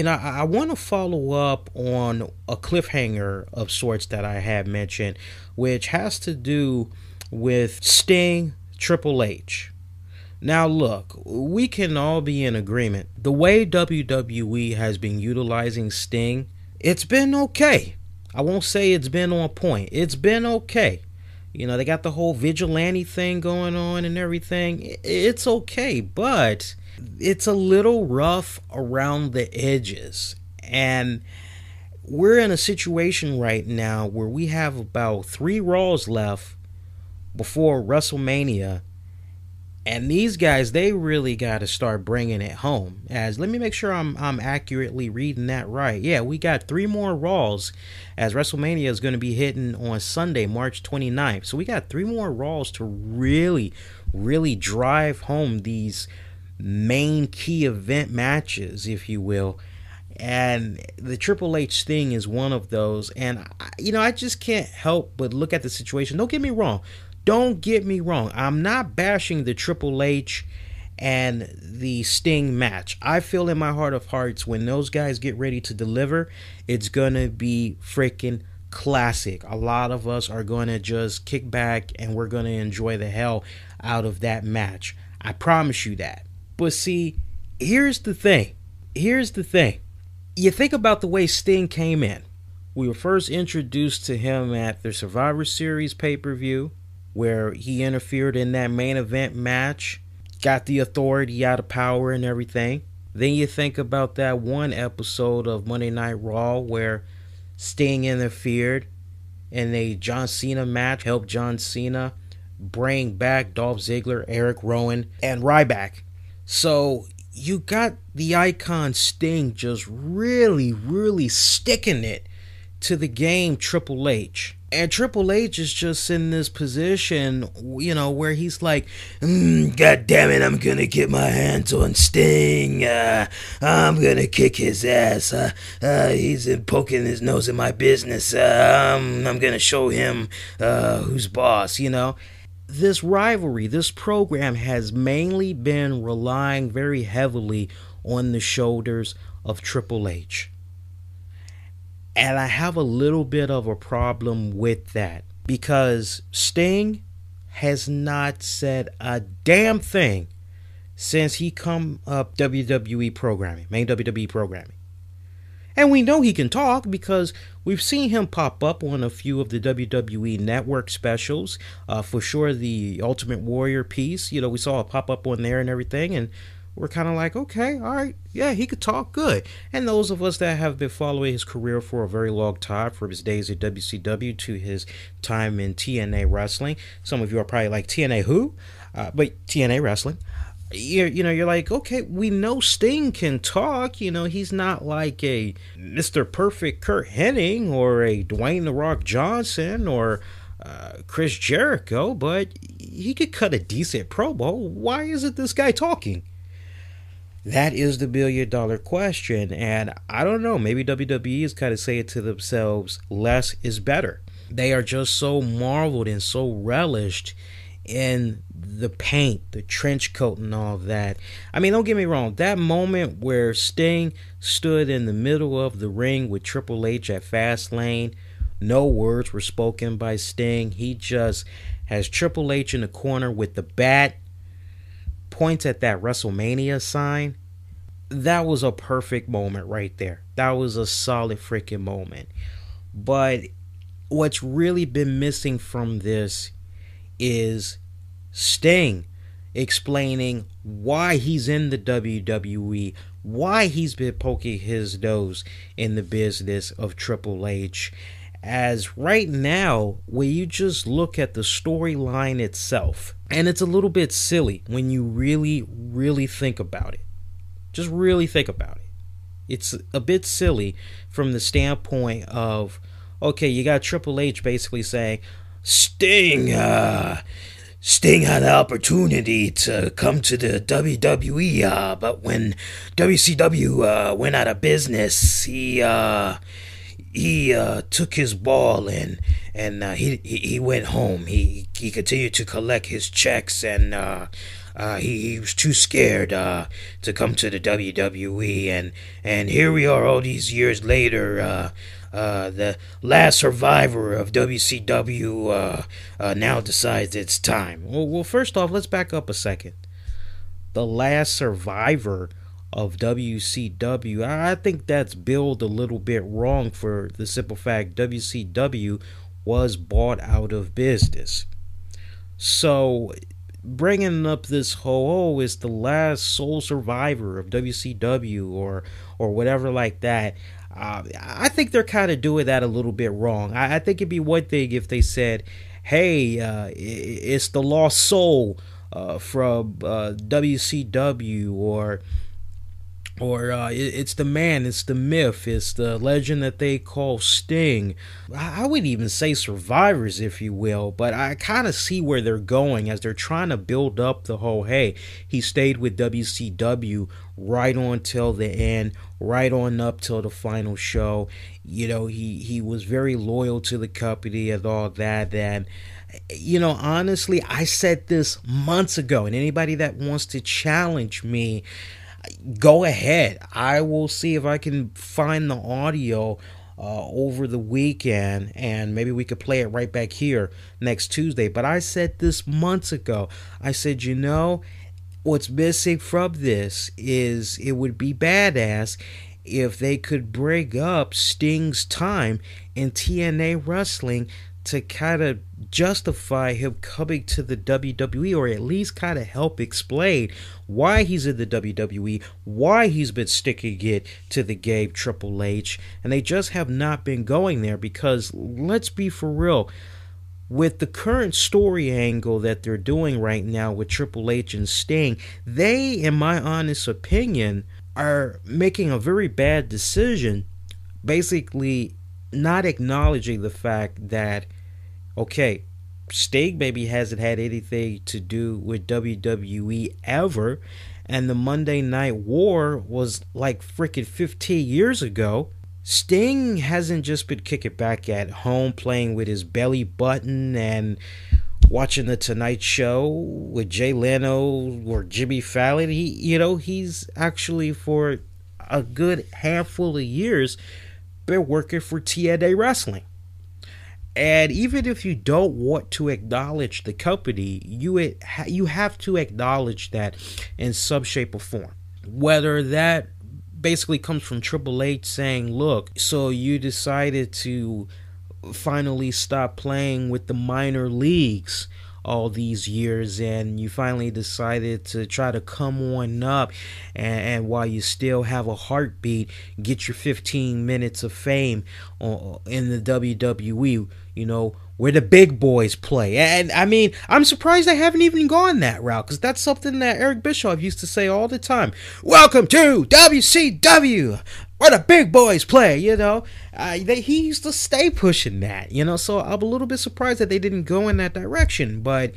I want to follow up on a cliffhanger of sorts that I had mentioned, which has to do with Sting, Triple H. Now, look, we can all be in agreement. The way WWE has been utilizing Sting, it's been okay. I won't say it's been on point. It's been okay. They got the whole vigilante thing going on and everything. It's okay, but it's a little rough around the edges. And we're in a situation right now where we have about 3 Raws left before WrestleMania. And these guys, they really got to start bringing it home. As let me make sure I'm accurately reading that right. Yeah, we got 3 more Raws, as WrestleMania is going to be hitting on Sunday, March 29th. So we got 3 more Raws to really, really drive home these main key event matches, if you will. And the Triple H Sting is one of those. And I just can't help but look at the situation. Don't get me wrong. I'm not bashing the Triple H and the Sting match. I feel in my heart of hearts, when those guys get ready to deliver, it's going to be freaking classic. A lot of us are going to just kick back and we're going to enjoy the hell out of that match. I promise you that. But see, here's the thing. You think about the way Sting came in. We were first introduced to him at the Survivor Series pay-per-view, where he interfered in that main event match, got the Authority out of power and everything. Then you think about that one episode of Monday Night Raw where Sting interfered in a John Cena match, helped John Cena bring back Dolph Ziggler, Eric Rowan, and Ryback. So you got the icon Sting just really, really sticking it to the game Triple H. And Triple H is just in this position, where he's like, God damn it, I'm going to get my hands on Sting. I'm going to kick his ass. He's poking his nose in my business. I'm going to show him who's boss, This rivalry, this program has mainly been relying very heavily on the shoulders of Triple H. And I have a little bit of a problem with that, because Sting has not said a damn thing since he come up WWE programming, main WWE programming. And we know he can talk because we've seen him pop up on a few of the WWE Network specials. For sure, the Ultimate Warrior piece, we saw it pop up on there and everything. And we're kind of like, okay, all right, yeah, he could talk good. And those of us that have been following his career for a very long time, from his days at WCW to his time in TNA Wrestling. Some of you are probably like, TNA who? But TNA Wrestling. You're like, okay, we know Sting can talk. He's not like a Mr. Perfect Kurt Hennig or a Dwayne "The Rock" Johnson or Chris Jericho, but he could cut a decent promo. Why isn't this guy talking? That is the billion-dollar question, and I don't know, maybe WWE is kind of saying to themselves, less is better. They are just so marveled and so relished in the paint, the trench coat and all of that. I mean, don't get me wrong, that moment where Sting stood in the middle of the ring with Triple H at Fastlane, no words were spoken by Sting. He just has Triple H in the corner with the bat, points at that WrestleMania sign. That was a perfect moment right there. That was a solid freaking moment. But what's really been missing from this is Sting explaining why he's in the WWE, why he's been poking his nose in the business of Triple H. As right now, when you just look at the storyline itself, and it's a little bit silly when you really, really think about it. Just really think about it. It's a bit silly from the standpoint of, okay, you got Triple H basically saying, Sting had an opportunity to come to the WWE, but when WCW went out of business, he took his ball and he went home. He continued to collect his checks, and he was too scared to come to the WWE, and here we are all these years later. The last survivor of WCW now decides it's time. Well, first off, let's back up a second. The last survivor of WCW, I think that's billed a little bit wrong for the simple fact WCW was bought out of business. So bringing up this whole, it's the last sole survivor of WCW or whatever like that, I think they're kind of doing that a little bit wrong. I think it'd be one thing if they said, hey, it's the lost soul from WCW, or it's the man, it's the myth, it's the legend that they call Sting. I wouldn't even say survivors, if you will, but I kind of see where they're going as they're trying to build up the whole, hey, he stayed with WCW right on till the end, right on up till the final show. You know, he was very loyal to the company and all that. And you know, honestly, I said this months ago, and anybody that wants to challenge me, go ahead. I will see if I can find the audio over the weekend, and maybe we could play it right back here next Tuesday. But I said this months ago. I said, you know, what's missing from this is it would be badass if they could bring up Sting's time in TNA wrestling to kind of justify him coming to the WWE, or at least kind of help explain why he's in the WWE, why he's been sticking it to the game Triple H. And they just have not been going there because, let's be for real, with the current story angle that they're doing right now with Triple H and Sting, they, in my honest opinion, are making a very bad decision, basically not acknowledging the fact that, okay, Sting maybe hasn't had anything to do with WWE ever, and the Monday Night War was like freaking 15 years ago. Sting hasn't just been kicking back at home playing with his belly button and watching the Tonight Show with Jay Leno or Jimmy Fallon. He's actually for a good handful of years been working for TNA Wrestling. And even if you don't want to acknowledge the company, you have to acknowledge that in some shape or form. Whether that basically comes from Triple H saying, look, so you decided to finally stop playing with the minor leagues all these years, and you finally decided to try to come on up, and while you still have a heartbeat, get your 15 minutes of fame in the WWE, where the big boys play. And I mean, I'm surprised they haven't even gone that route, because that's something that Eric Bischoff used to say all the time. Welcome to WCW, where the big boys play. He used to stay pushing that. So I'm a little bit surprised that they didn't go in that direction, but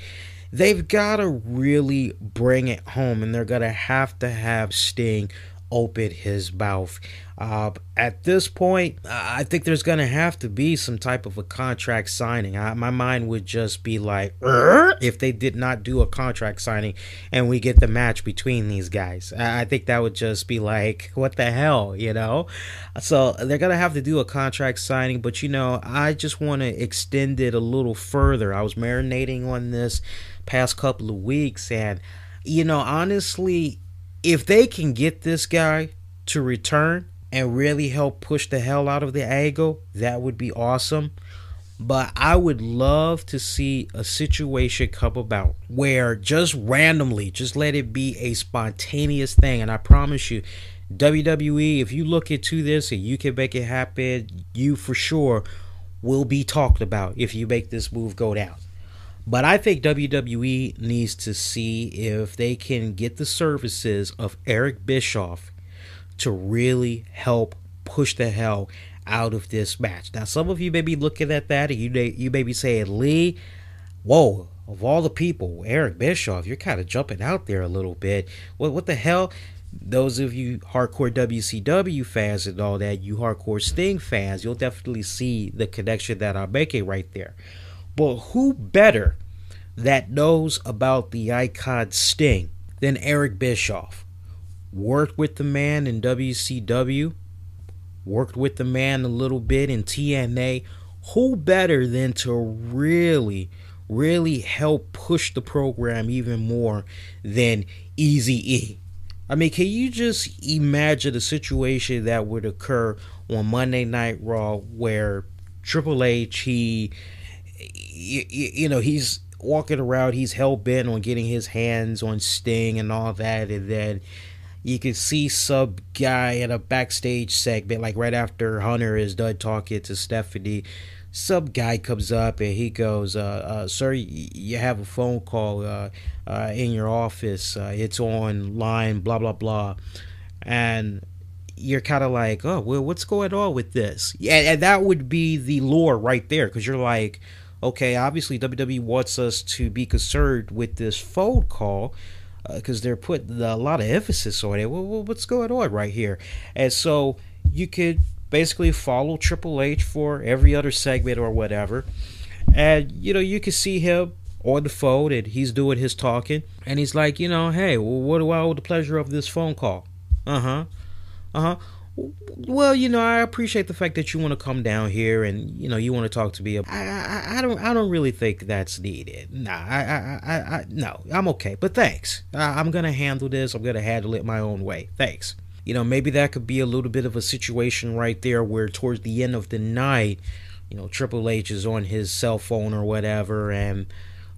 they've got to really bring it home, and they're gonna have to have Sting open his mouth. At this point, I think there's going to have to be some type of a contract signing. My mind would just be like, if they did not do a contract signing and we get the match between these guys. I think that would just be like, what the hell, So they're going to have to do a contract signing, but I just want to extend it a little further. I was marinating on this past couple of weeks, and honestly, if they can get this guy to return and really help push the hell out of the angle, that would be awesome. But I would love to see a situation come about where just randomly, just let it be a spontaneous thing. And I promise you, WWE, if you look into this and you can make it happen, you for sure will be talked about if you make this move go down. But I think WWE needs to see if they can get the services of Eric Bischoff to really help push the hell out of this match. Now, some of you may be looking at that and you may be saying, Lee, whoa, of all the people, Eric Bischoff, you're kind of jumping out there a little bit. What the hell? Those of you hardcore WCW fans and all that, you hardcore Sting fans, you'll definitely see the connection that I'm making right there. But who better that knows about the icon Sting than Eric Bischoff. Worked with the man in WCW, worked with the man a little bit in TNA. Who better than to really help push the program even more than Eazy-E? I mean, can you just imagine a situation that would occur on Monday Night Raw where Triple H, he's walking around, he's hell-bent on getting his hands on Sting and all that, and then you can see some guy in a backstage segment, like right after Hunter is done talking to Stephanie, some guy comes up and he goes, sir, you have a phone call in your office. It's online, blah, blah, blah. And you're kind of like, oh, well, what's going on with this? Yeah, and that would be the lore right there, because you're like, okay, obviously WWE wants us to be concerned with this phone call because they're putting a lot of emphasis on it. Well, what's going on right here? And so you could basically follow Triple H for every other segment or whatever. And, you can see him on the phone and he's doing his talking. And he's like, hey, well, what do I owe the pleasure of this phone call? Well, I appreciate the fact that you want to come down here and, you want to talk to me. I don't really think that's needed. Nah, no, I'm okay. But thanks. I'm going to handle this. I'm going to handle it my own way. Thanks. Maybe that could be a little bit of a situation right there where towards the end of the night, Triple H is on his cell phone or whatever, and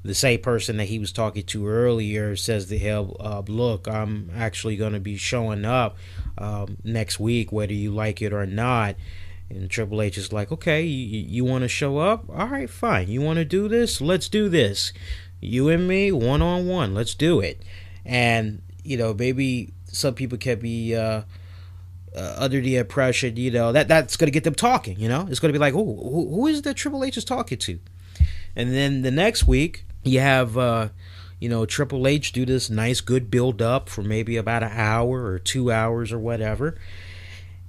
the same person that he was talking to earlier says to him, look, I'm actually going to be showing up next week, whether you like it or not. And Triple H is like, okay, you want to show up? All right, fine. You want to do this? Let's do this. You and me, one-on-one. Let's do it. And, maybe some people can be under the impression, that's going to get them talking, It's going to be like, who is that Triple H is talking to? And then the next week, you have, Triple H do this nice, good build-up for maybe about an hour or 2 hours or whatever.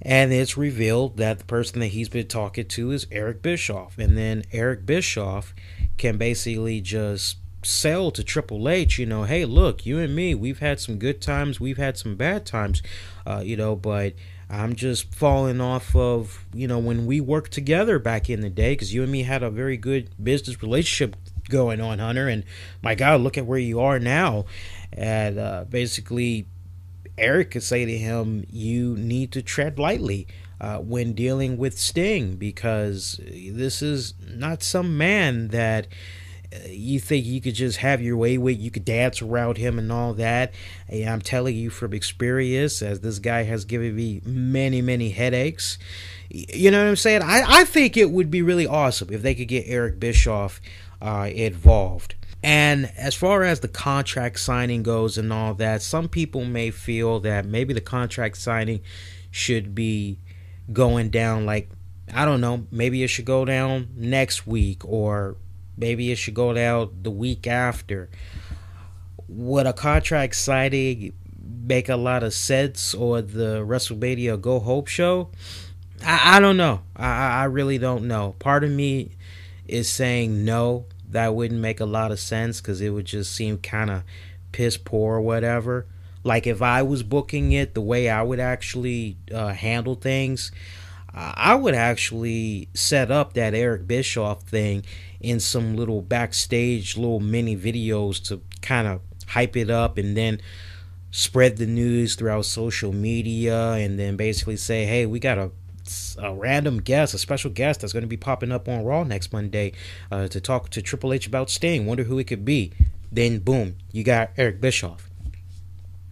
And it's revealed that the person that he's been talking to is Eric Bischoff. And then Eric Bischoff can basically just sell to Triple H, hey, look, you and me, we've had some good times, we've had some bad times, but I'm just falling off of, when we worked together back in the day, because you and me had a very good business relationship going on, Hunter, and my God, look at where you are now. And basically, Eric could say to him, you need to tread lightly when dealing with Sting, because this is not some man that you think you could just have your way with. You could dance around him and all that. And I'm telling you from experience, as this guy has given me many headaches. You know what I'm saying? I think it would be really awesome if they could get Eric Bischoff involved. And as far as the contract signing goes and all that, some people may feel that maybe the contract signing should be going down, like, I don't know, maybe it should go down next week, or maybe it should go down the week after. Would a contract signing make a lot of sense or the WrestleMania Go Hope show? I don't know. I really don't know. Part of me is saying no, that wouldn't make a lot of sense, because it would just seem kind of piss poor or whatever. Like, if I was booking it, the way I would actually handle things, I would actually set up that Eric Bischoff thing in some little backstage, little mini videos to kind of hype it up, and then spread the news throughout social media, and then basically say, hey, we got a random guest, a special guest that's going to be popping up on Raw next Monday to talk to Triple H about Sting. Wonder who it could be. Then, boom, you got Eric Bischoff.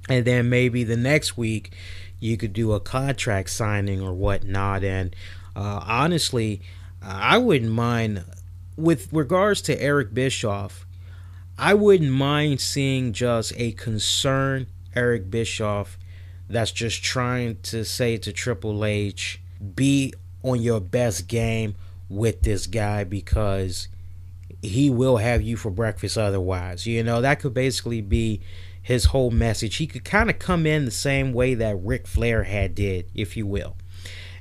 And then maybe the next week, you could do a contract signing or whatnot. And honestly, I wouldn't mind, with regards to Eric Bischoff, I wouldn't mind seeing just a concerned Eric Bischoff that's just trying to say to Triple H, be on your best game with this guy, because he will have you for breakfast otherwise. That could basically be his whole message. He could kind of come in the same way that Ric Flair had did, if you will.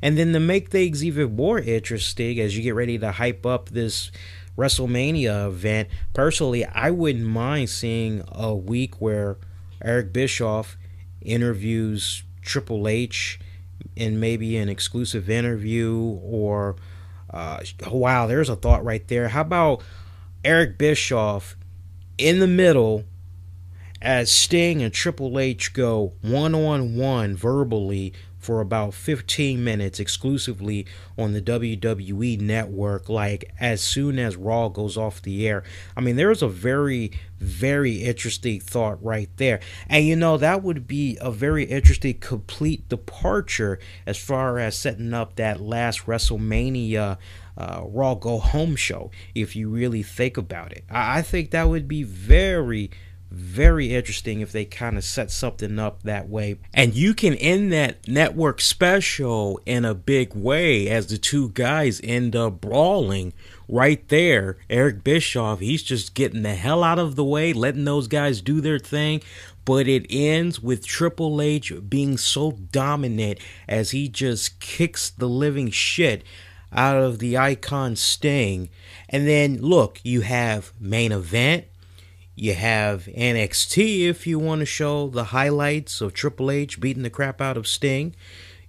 And then to make things even more interesting, as you get ready to hype up this WrestleMania event. Personally, I wouldn't mind seeing a week where Eric Bischoff interviews Triple H in maybe an exclusive interview, or wow, there's a thought right there. How about Eric Bischoff in the middle as Sting and Triple H go one-on-one verbally for about 15 minutes exclusively on the WWE network, like as soon as Raw goes off the air. I mean, there's a very, very interesting thought right there. And you know, that would be a very interesting complete departure as far as setting up that last WrestleMania Raw Go Home show, if you really think about it. I think that would be very, very interesting if they kind of set something up that way. And you can end that network special in a big way as the two guys end up brawling right there. Eric Bischoff, he's just getting the hell out of the way, letting those guys do their thing. But it ends with Triple H being so dominant as he just kicks the living shit out of the icon Sting. And then look, you have main event. You have NXT if you want to show the highlights of Triple H beating the crap out of Sting.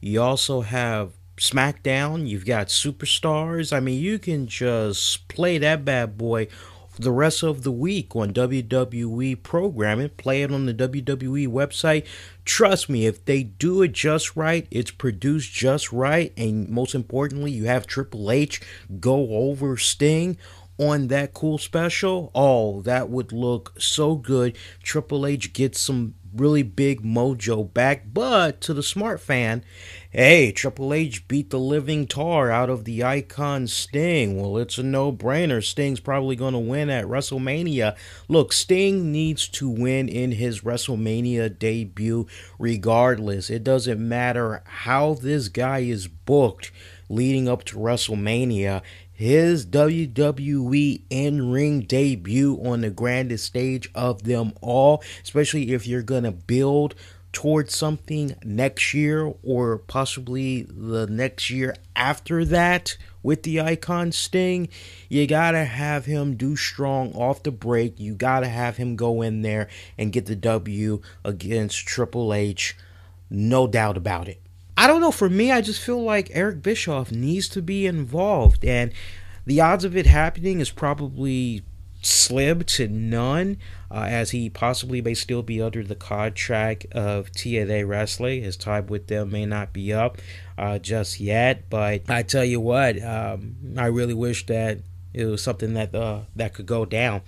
You also have SmackDown. You've got Superstars. I mean, you can just play that bad boy the rest of the week on WWE programming. Play it on the WWE website. Trust me, if they do it just right, it's produced just right, and most importantly, you have Triple H go over Sting on that cool special. Oh, that would look so good. Triple H gets some really big mojo back. But to the smart fan, hey, Triple H beat the living tar out of the icon Sting. Well, it's a no-brainer. Sting's probably going to win at WrestleMania. Look, Sting needs to win in his WrestleMania debut regardless. It doesn't matter how this guy is booked leading up to WrestleMania. His WWE in-ring debut on the grandest stage of them all, especially if you're going to build towards something next year or possibly the next year after that with the icon Sting, you got to have him do strong off the break. You got to have him go in there and get the W against Triple H. No doubt about it. I don't know, for me, I just feel like Eric Bischoff needs to be involved, and the odds of it happening is probably slim to none, as he possibly may still be under the contract of TNA Wrestling. His time with them may not be up just yet, but I tell you what, I really wish that it was something that that could go down.